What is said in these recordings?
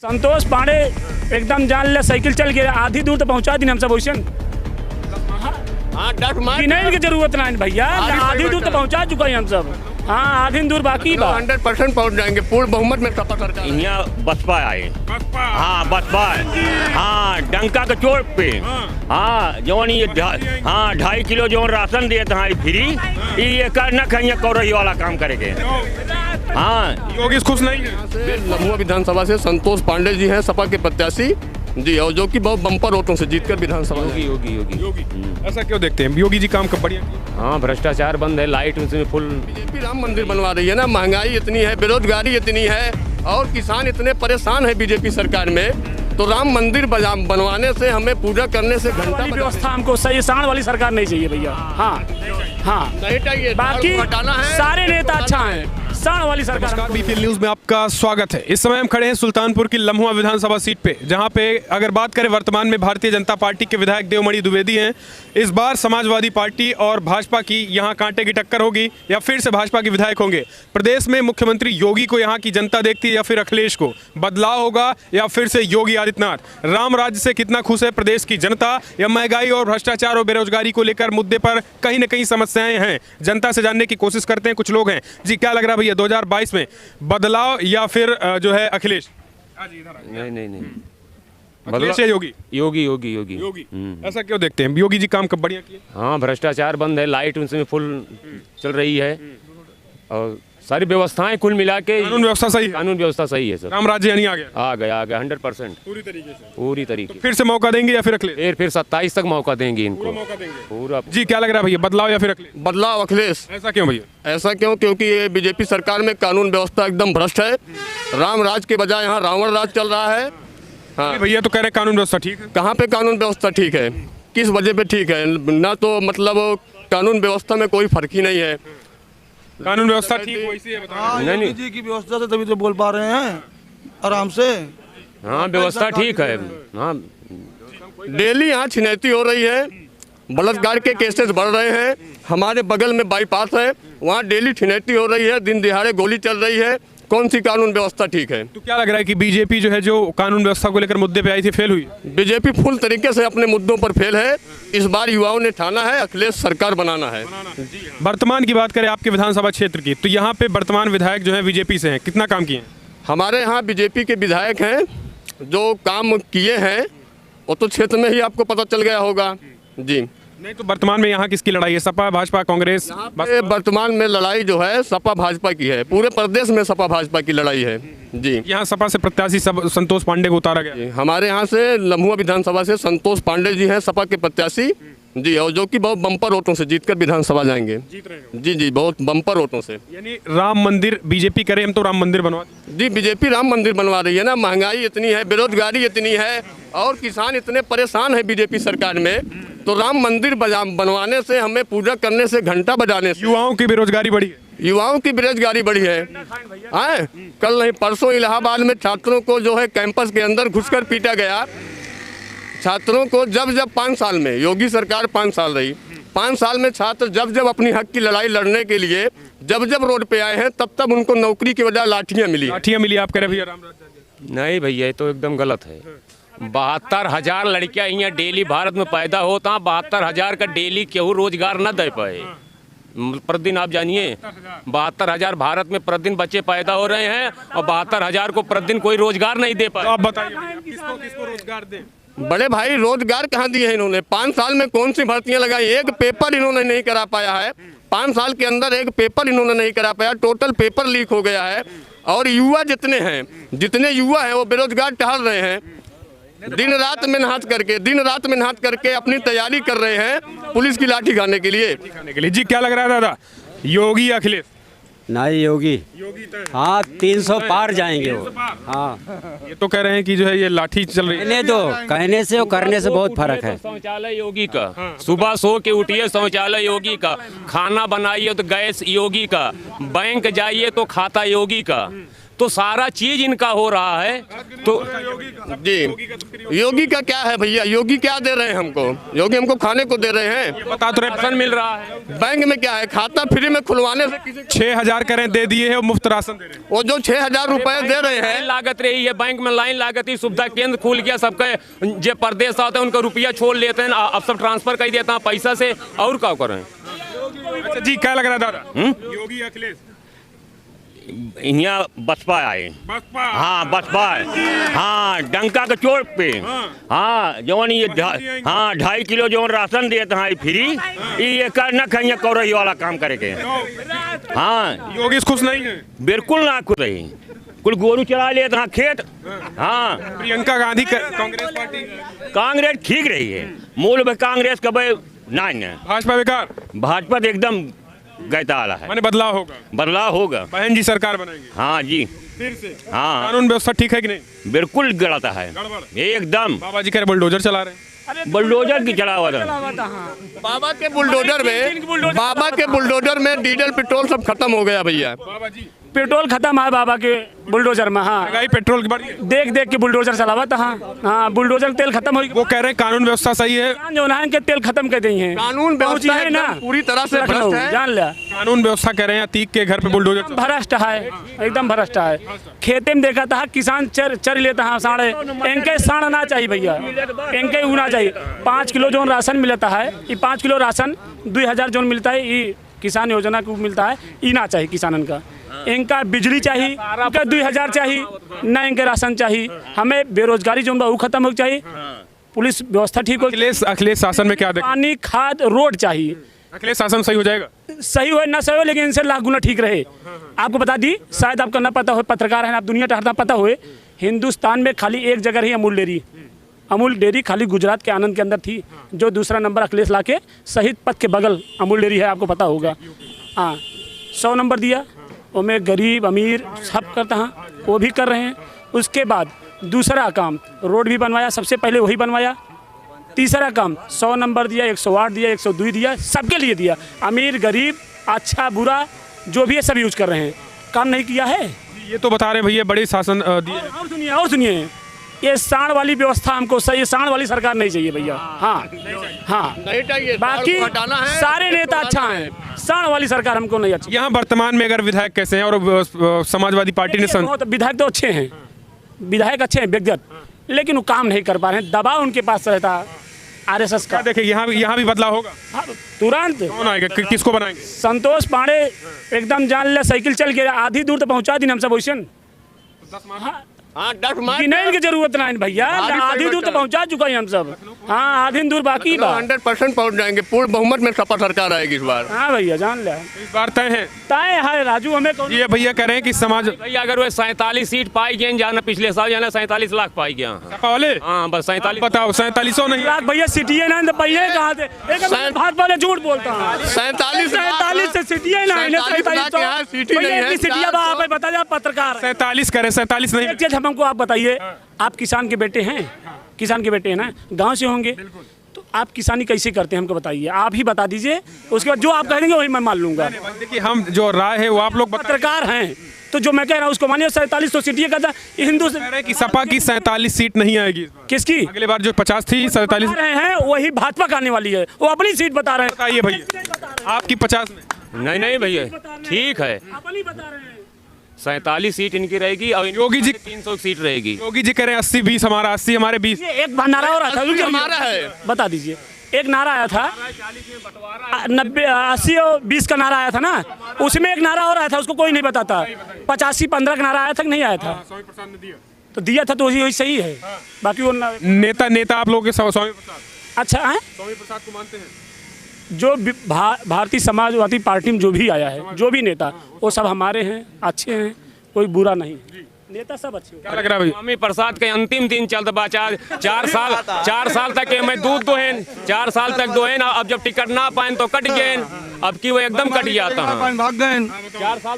संतोष पांडे एकदम जान ले साइकिल चल गया आधी दूर तो पहुंचा दी हम सब वैसे गिनाइल की जरूरत नहीं भैया आधी दूर तो पहुंचा चुका है हम सब। हाँ आधी दूर बाकी 100% पहुंच जाएंगे पूर्ण बहुमत में सपा सरकार। यहाँ बसपा आए हाँ बसपा हाँ डंका के चोट पे हाँ जौन ये 2.5 किलो जौन राशन दिए थे फ्री ये कर न कहीं कौरही वाला काम करेंगे। हाँ योगी खुश नहीं है। लम्हुआ विधानसभा से संतोष पांडे जी हैं सपा के प्रत्याशी जी, और जो कि बहुत बम्पर वोटों से जीतकर विधानसभा योगी ऐसा क्यों देखते हैं? योगी जी काम कब बढ़िया किए? हाँ भ्रष्टाचार बंद है, लाइट उसमें फुल। बीजेपी राम मंदिर बनवा रही है ना, महंगाई इतनी है, बेरोजगारी इतनी है और किसान इतने परेशान है बीजेपी सरकार में, तो राम मंदिर बनवाने से हमें पूजा करने से घंटा व्यवस्था हमको सही सांड वाली सरकार नहीं चाहिए भैया। हाँ हाँ नहीं चाहिए, बाकी सारे नेता अच्छा हैं, सांड वाली सरकार। बीपीएल न्यूज में आपका स्वागत है। इस समय हम खड़े हैं सुल्तानपुर की लम्हुआ विधानसभा सीट पे, जहां पे अगर बात करें वर्तमान में भारतीय जनता पार्टी के विधायक देवमणि द्विवेदी हैं। इस बार समाजवादी पार्टी और भाजपा की यहां कांटे की टक्कर होगी या फिर से भाजपा के विधायक होंगे। प्रदेश में मुख्यमंत्री योगी को यहाँ की जनता देखती है या फिर अखिलेश को? बदलाव होगा या फिर से योगी आदित्यनाथ? राम राज्य से कितना खुश है प्रदेश की जनता या महंगाई और भ्रष्टाचार और बेरोजगारी को लेकर मुद्दे पर कहीं न कहीं समस्याएं हैं? जनता से जानने की कोशिश करते हैं। कुछ लोग हैं जी, क्या लग रहा है भैया 2022 में बदलाव या फिर जो है अखिलेश? नहीं अखिलेश या योगी? योगी। ऐसा क्यों देखते हैं? योगी जी काम कब बढ़िया किए? हाँ भ्रष्टाचार बंद है, लाइट उसमें फुल चल रही है और सारी व्यवस्थाएं कुल मिला के कानून व्यवस्था सही है। कानून व्यवस्था सही है सर। राम राज्य यानी आ गया 100% पूरी तरीके। फिर से मौका देंगे या फिर अखिलेश? फिर 27 तक मौका देंगे इनको पूरा। जी क्या लग रहा है भैया, बदलाव या फिर अखिलेश? बदलाव अखिलेश। ऐसा क्यों भैया? ऐसा क्यों? क्योंकि ये बीजेपी सरकार में कानून व्यवस्था एकदम भ्रष्ट है, राम राज के बजाय यहाँ रावण राज चल रहा है। हाँ भैया तो कह रहे कानून व्यवस्था ठीक है। कहाँ पे कानून व्यवस्था ठीक है? किस वजह पे ठीक है? ना तो मतलब कानून व्यवस्था में कोई फर्क ही नहीं है। कानून व्यवस्था ठीक वैसी है बताइए। योगी जी की व्यवस्था से तभी तो बोल पा रहे हैं आराम से। हाँ व्यवस्था ठीक है। हाँ डेली यहाँ छिनैती हो रही है, बलात्कार के केसेस बढ़ रहे हैं। हमारे बगल में बाईपास है, वहाँ डेली छिनैती हो रही है, दिन दिहाड़े गोली चल रही है। कौन सी कानून व्यवस्था ठीक है? तो क्या लग रहा है कि बीजेपी जो है जो कानून व्यवस्था को लेकर मुद्दे पे आई थी फेल हुई? बीजेपी फुल तरीके से अपने मुद्दों पर फेल है। इस बार युवाओं ने ठाना है अखिलेश सरकार बनाना है। वर्तमान की बात करें आपके विधानसभा क्षेत्र की, तो यहाँ पे वर्तमान विधायक जो है बीजेपी से हैं, कितना काम किए हैं? हमारे यहाँ बीजेपी के विधायक हैं, जो काम किए हैं वो तो क्षेत्र में ही आपको पता चल गया होगा जी। नहीं तो वर्तमान में यहाँ किसकी लड़ाई है? सपा भाजपा कांग्रेस? वर्तमान में लड़ाई जो है सपा भाजपा की है, पूरे प्रदेश में सपा भाजपा की लड़ाई है जी। यहाँ सपा से प्रत्याशी सब संतोष पांडे को उतारा गया। हमारे यहाँ से लम्हुआ विधानसभा से संतोष पांडे जी हैं सपा के प्रत्याशी जी, और जो कि बहुत बम्पर वोटों से जीतकर विधानसभा जाएंगे। जी बहुत बम्पर वोटों से। यानी राम मंदिर बीजेपी करे, हम तो राम मंदिर बनवा जी। बीजेपी राम मंदिर बनवा रही है ना, महंगाई इतनी है, बेरोजगारी इतनी है और किसान इतने परेशान है बीजेपी सरकार में, तो राम मंदिर बनवाने से हमें पूजा करने से घंटा बजाने से युवाओं की बेरोजगारी बढ़ी है। युवाओं की बेरोजगारी बढ़ी है। आए कल नहीं परसों इलाहाबाद में छात्रों को जो है कैंपस के अंदर घुसकर पीटा गया। छात्रों को जब 5 साल में योगी सरकार 5 साल रही, 5 साल में छात्र जब अपनी हक की लड़ाई लड़ने के लिए जब रोड पे आए हैं तब उनको नौकरी की वजह लाठियाँ मिली। आप कह रहे भैया राम राज्य? नहीं भैया ये तो एकदम गलत है। 72,000 लड़कियां यहाँ डेली भारत में पैदा होता, 72,000 का डेली केहू रोजगार न दे पाए। प्रतिदिन आप जानिए 72,000 भारत में प्रतिदिन बच्चे पैदा हो रहे हैं और 72,000 को प्रतिदिन कोई रोजगार नहीं दे पाए। आप बताइए किसको रोजगार दें? बड़े भाई रोजगार कहाँ दिए हैं इन्होंने? 5 साल में कौन सी भर्तियां लगाई? एक पेपर इन्होंने नहीं करा पाया है। 5 साल के अंदर एक पेपर इन्होंने नहीं करा पाया, टोटल पेपर लीक हो गया है। और युवा जितने युवा हैं वो बेरोजगार टहल रहे हैं, दिन रात मेहनत करके अपनी तैयारी कर रहे हैं पुलिस की लाठी खाने के लिए। जी क्या लग रहा है दादा, योगी या अखिलेश? नहीं योगी। हाँ 300 पार जाएंगे वो। हाँ ये तो कह रहे हैं कि जो है ये लाठी चल रही है। कहने से और करने से बहुत फर्क है। शौचालय योगी का, सुबह सो के उठिए शौचालय योगी का, खाना बनाइए तो गैस योगी का, बैंक जाइए तो खाता योगी का, तो सारा चीज इनका हो रहा है। तो जी योगी का क्या है भैया, योगी क्या दे रहे हैं हमको? योगी हमको खाने को दे रहे हैं, बता तो रहे राशन मिल रहा है। बैंक में क्या है, खाता फ्री में खुलवाने से किसी 6,000 करें दे दिए हैं और मुफ्त राशन दे रहे हैं। वो जो 6,000 रुपए दे रहे हैं, लागत रही है, बैंक में लाइन लागत ही, सुविधा केंद्र खुल गया सबके, जो परदेश आते हैं उनका रुपया छोड़ लेते हैं, अब सब ट्रांसफर कर देता है पैसा से, और क्या करें। अच्छा जी, क्या लग रहा है दादा, योगी अखिलेश? यहाँ बसपा आए। बसपा? हाँ बसपा है। हाँ डंका के चोट पे। हाँ जवन ये 2.5 किलो जवन राशन देते हैं फ्री, ये कर न कहीं कौरही वाला काम करे के। हाँ योगी खुश नहीं है? बिल्कुल ना खुद रही, कुल गोरू चला लेते हैं खेत। हाँ प्रियंका गांधी कांग्रेस पार्टी, कांग्रेस ठीक रही है, मूल में कांग्रेस का नहीं है। भाजपा बेकार? भाजपा तो एकदम गैता वाला है, माने बदलाव होगा? बदलाव होगा। बहन जी सरकार बनाएंगे हाँ जी फिर से? हाँ कानून व्यवस्था ठीक है कि नहीं? बिल्कुल गलत है एकदम। बाबा जी कह रहे बुलडोजर चला रहे हैं। बुलडोजर की चला हुआ था। बाबा के बुलडोजर में डीजल पेट्रोल सब खत्म हो गया भैया। बाबा जी पेट्रोल खत्म है बाबा के बुलडोजर में। हाँ महंगाई पेट्रोल की बढ़ी है। देख देख के बुलडोजर चलावा था। हाँ बुलडोजर तेल खत्म हो वो कह रहे हैं कानून व्यवस्था सही है, जो ना के तेल खत्म कर दी है, कानून व्यवस्था है ना एकदम पूरी तरह से लखनऊ, भ्रष्ट है। जान लिया कानून व्यवस्था कह रहे हैं, अतीक के घर पे बुलडोजर चला। भ्रष्ट है, एकदम भ्रष्ट है। खेते में देखा था किसान चर लेता है साढ़े, इनके साढ़ ना चाहिए भैया, इनके होना चाहिए। 5 किलो जो राशन मिलता है, ये 5 किलो राशन 2,000 जो मिलता है, ये किसान योजना को मिलता है, ये ना चाहिए किसानन का। इनका बिजली चाहिए, इनका 2,000 चाहिए, ना इनके राशन चाहिए। हमें बेरोजगारी जो वो खत्म हो चाहिए, पुलिस व्यवस्था ठीक हो, अखिलेश शासन में क्या देख? पानी खाद रोड चाहिए। अखिलेश शासन सही हो जाएगा? सही हो ना सही हो, लेकिन इनसे लाख गुना ठीक रहे। आपको बता दी, शायद आपको ना पता हो, पत्रकार हैं आप, दुनिया टहरता पता हो, हिंदुस्तान में खाली एक जगह ही अमूल डेयरी खाली गुजरात के आनंद के अंदर थी, जो दूसरा नंबर अखिलेश लाके शहीद पथ के बगल अमूल डेयरी है, आपको पता होगा। हाँ 100 नंबर दिया, उनमें गरीब अमीर सब करता हैं, वो भी कर रहे हैं। उसके बाद दूसरा काम रोड भी बनवाया, सबसे पहले वही बनवाया। तीसरा काम 100 नंबर दिया, 108 दिया, 102 दिया, सबके लिए दिया। अमीर गरीब अच्छा बुरा जो भी है सब यूज कर रहे हैं, काम नहीं किया है। ये तो बता रहे हैं भैया बड़े शासन दिए। और सुनिए ये साण वाली व्यवस्था हमको सही, साण वाली सरकार नहीं चाहिए भैया। हाँ हाँ नहीं चाहिए, बाकी हटाना है, सारे नेता अच्छा हैं, साण वाली सरकार हमको नहीं अच्छी। यहाँ वर्तमान में अगर विधायक कैसे हैं और समाजवादी पार्टी ने बहुत विधायक तो अच्छे हैं, विधायक अच्छे हैं व्यक्तिगत, लेकिन वो काम नहीं कर पा रहे हैं, दबाव उनके पास रहता है RSS का। देखिए यहाँ भी बदलाव होगा। हाँ, तुरंत कौन आएगा, किसको बनाएंगे? संतोष पांडे एकदम जान ले, साइकिल चल के आधी दूर तक पहुंचा दी हम सब वैसे। हाँ 10 मार्च गिनने की जरूरत नहीं भैया, आधी दूर तक पहुंचा चुका है हम सब। हाँ आधी दूर बाकी बा। 100% पहुंच जाएंगे, पूर्ण बहुमत में सपा सरकार आएगी इस बार। हाँ भैया जान लिया, इस बार तय है। तय है राजू, हमें कौन ये भैया कह रहे हैं कि समाज भैया अगर वो 47 सीट पाई गए, जाना पिछले साल जाना 47 लाख पाई गया। सपा वाले? हाँ बस 47। बताओ 4700 नहीं। लाख भैया सिटी है ना, तो भैया कहाँ थे? एक भाजपा वाले झूठ बोलता है। 47 से सिटी है ना, 47 सिटिया आप बता जा पत्रकार 47 करे, 47 नहीं। एक चीज हमको आप बताइए, आप किसान के बेटे हैं, किसान के बेटे हैं ना, गांव से होंगे, तो आप किसानी कैसे करते हैं हमको बताइए, आप ही बता दीजिए। उसके बाद जो आप कह देंगे वही मैं मान लूंगा। देखिए हम जो राय है वो आप लोग पत्रकार हैं, तो जो मैं कह रहा हूँ उसको मानिए। 47 तो सीटें का था हिंदू से। कह रहे हैं कि सपा की 47 सीट नहीं आएगी। किसकी? अगले बार जो 50 थी 47 रहे हैं वही भाजपा का आने वाली है, वो अपनी सीट बता रहे हैं। बताइए भैया आपकी 50 में? नहीं भैया ठीक है, अपनी बता रहे हैं। 47 सीट इनकी रहेगी और योगी जी 300 सीट रहेगी। योगी जी कह रहे हैं 80-20 हमारा, 80 हमारे 20। एक नारा और आता है हमारा है, बता दीजिए। एक नारा आया था 90 80 और 20 का नारा आया था ना, उसमें एक नारा और आया था, उसको कोई नहीं बताता। 85-15 का नारा आया था कि नहीं आया था? तो दिया था तो वही सही है। बाकी वो नेता आप लोगों के स्वामी प्रसाद। अच्छा है, स्वामी प्रसाद को मानते हैं? जो भारतीय समाजवादी पार्टी में जो भी आया है, जो भी नेता, वो सब हमारे हैं, अच्छे हैं, कोई बुरा नहीं, नेता सब अच्छे। क्या लग रहा है भाई? स्वामी प्रसाद के अंतिम दिन चलता बा, 4 साल तक मैं दूध दोहन, 4 साल तक दोहन, अब जब टिकट ना पाए तो कट गए, अब की वो एकदम कट जाता है। भाग गए,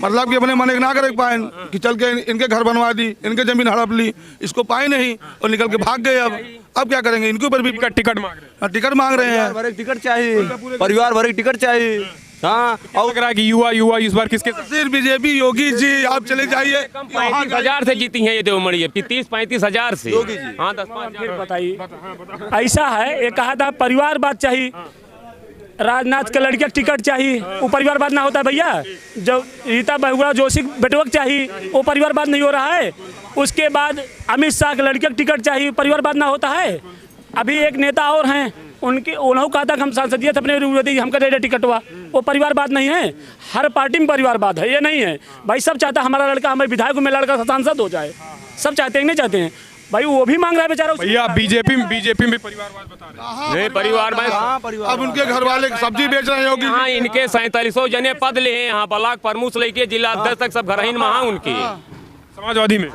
मतलब कि अपने मन ना कर पाए कि चल के इनके घर बनवा दी, इनके जमीन हड़प ली, इसको पाए नहीं और निकल के भाग गए। अब क्या करेंगे? इनके ऊपर भी टिकट मांग रहे हैं। टिकट मांग रहे हैं, टिकट चाहिए, परिवार भर टिकट चाहिए। हाँ और लग रहा है कि युवा इस बार किसके साथ? सिर्फ बीजेपी, योगी जी, आप चले जाइए। 35,000 से जीती हैं ये देवमणि, 30-35,000 से। हाँ 10-5 फिर बताइए, ऐसा है, ये कहा था परिवारवाद चाहिए, राजनाथ के लड़के टिकट चाहिए, वो परिवारवाद ना होता है भैया। जब रीता बहुगुणा जोशी बेटवक चाहिए, वो परिवारवाद नहीं हो रहा है। उसके बाद अमित शाह के लड़के टिकट चाहिए, परिवारवाद ना होता है। अभी एक नेता और हैं, उनके उन्होंने कहा था कि हम सांसदीय थे अपने, हमका दे टिकट हुआ, वो परिवारवाद नहीं है। हर पार्टी में परिवारवाद है, ये नहीं है भाई। सब चाहता है हमारा लड़का, हमारे विधायक में लड़का सांसद हो जाए, सब चाहते हैं, नहीं चाहते हैं भाई, वो भी मांग रहा है बेचारा। भैया बीजेपी में परिवारवाद बता रहे हैं। नहीं परिवार में अब उनके घर वाले सब्जी बेच रहे हैं योगी। हाँ इनके 4700 जने पद ले हैं यहाँ, ब्लॉक प्रमुख लेके जिला अध्यक्ष तक सब घर ही वहाँ उनके समाजवादी में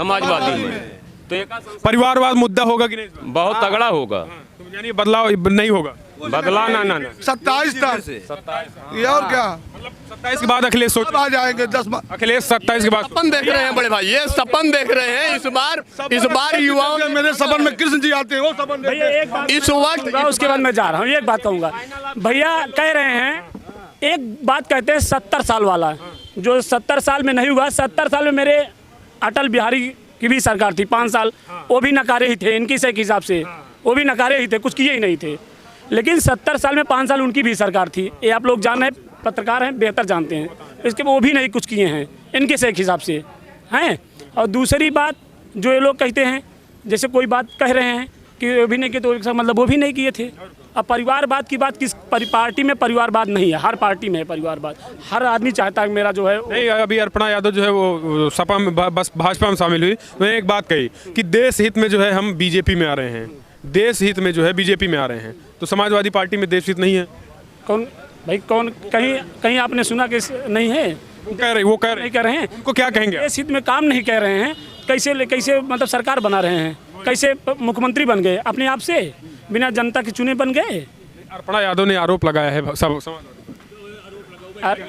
तो एक परिवारवाद मुद्दा होगा कि नहीं? बहुत तगड़ा होगा, यानी बदलाव नहीं होगा। बदला ना 27 तक ये और क्या, मतलब 27 के बाद अखिलेश सोच अब आ जाएंगे 10 अखिलेश 27 के बाद सपन देख रहे हैं बड़े भाई, ये सपन देख रहे हैं इस बार युवाओं के मेरे सपन में कृष्ण जी आते हैं, वो सपन भैया एक बात इस वक्त उसके बाद मैं जा रहा हूँ, एक बात कहूँगा भैया। कह रहे हैं, एक बात कहते हैं 70 साल वाला, जो 70 साल में नहीं हुआ। 70 साल में मेरे अटल बिहारी की भी सरकार थी 5 साल, वो भी नकारे ही थे इनकी से हिसाब से, वो भी नकारे ही थे, कुछ किए ही नहीं थे। लेकिन 70 साल में 5 साल उनकी भी सरकार थी, ये आप लोग जान रहे हैं, पत्रकार हैं, बेहतर जानते हैं। इसके वो भी नहीं कुछ किए हैं इनके से हिसाब से हैं। और दूसरी बात जो ये लोग कहते हैं, जैसे कोई बात कह रहे हैं कि वो भी नहीं किए, तो इसका मतलब वो भी नहीं किए थे। अब परिवारवाद की बात किस पार्टी में परिवारवाद नहीं है, हर पार्टी में है परिवारवाद। हर आदमी चाहता है मेरा जो है नहीं। अभी अर्पणा यादव जो है वो सपा में बस भाजपा में शामिल हुई, उन्होंने एक बात कही कि देश हित में जो है हम बीजेपी में आ रहे हैं, देश हित में जो है बीजेपी में आ रहे हैं। तो समाजवादी पार्टी में देश हित नहीं है? कौन भाई, कौन कहीं आपने सुना कि नहीं है? वो कह रहे हैं, उनको क्या कहेंगे? देश हित में काम नहीं कर रहे हैं, कैसे मतलब सरकार बना रहे हैं, कैसे मुख्यमंत्री बन गए अपने आप से, बिना जनता के चुने बन गए। अर्पणा यादव ने आरोप लगाया है सब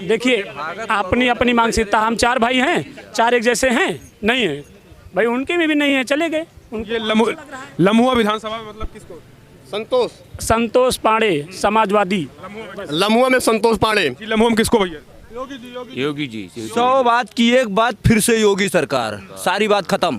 देखिए अपनी अपनी मानसिकता, हम 4 भाई हैं, 4 एक जैसे हैं नहीं है भाई, उनके में भी नहीं है, चले गए। उनके लम्हुआ विधानसभा में मतलब किसको? संतोष पांडे समाजवादी, लम्हुआ में संतोष पांडे। लम्हुआ में किसको भैया? योगी जी 100 बात की एक बात फिर से योगी सरकार, सारी बात खत्म।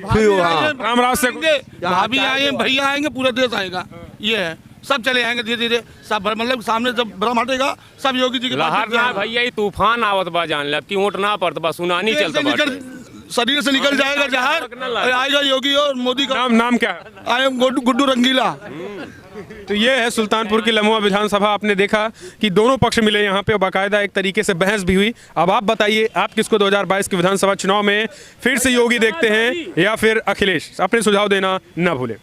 फिर हाँ रामराज से भाभी आएंगे, भैया आएंगे, पूरा देश आएगा, ये है। सब चले आएंगे धीरे धीरे, सब मतलब सामने जब भ्रम हटेगा सब योगी जी के लहर ना भैया, तूफान आवत बा, जान ले, अब की ऊँट ना पड़त बा, सुनानी चलता शरीर से निकल जाएगा जहर, आएगा योगी और मोदी का नाम क्या है? आई एम गुड्डू रंगीला। तो ये है सुल्तानपुर की लम्हुआ विधानसभा। आपने देखा कि दोनों पक्ष मिले यहाँ पे, बाकायदा एक तरीके से बहस भी हुई। अब आप बताइए, आप किसको 2022 के विधानसभा चुनाव में फिर से योगी देखते हैं या फिर अखिलेश? अपने सुझाव देना ना भूलें।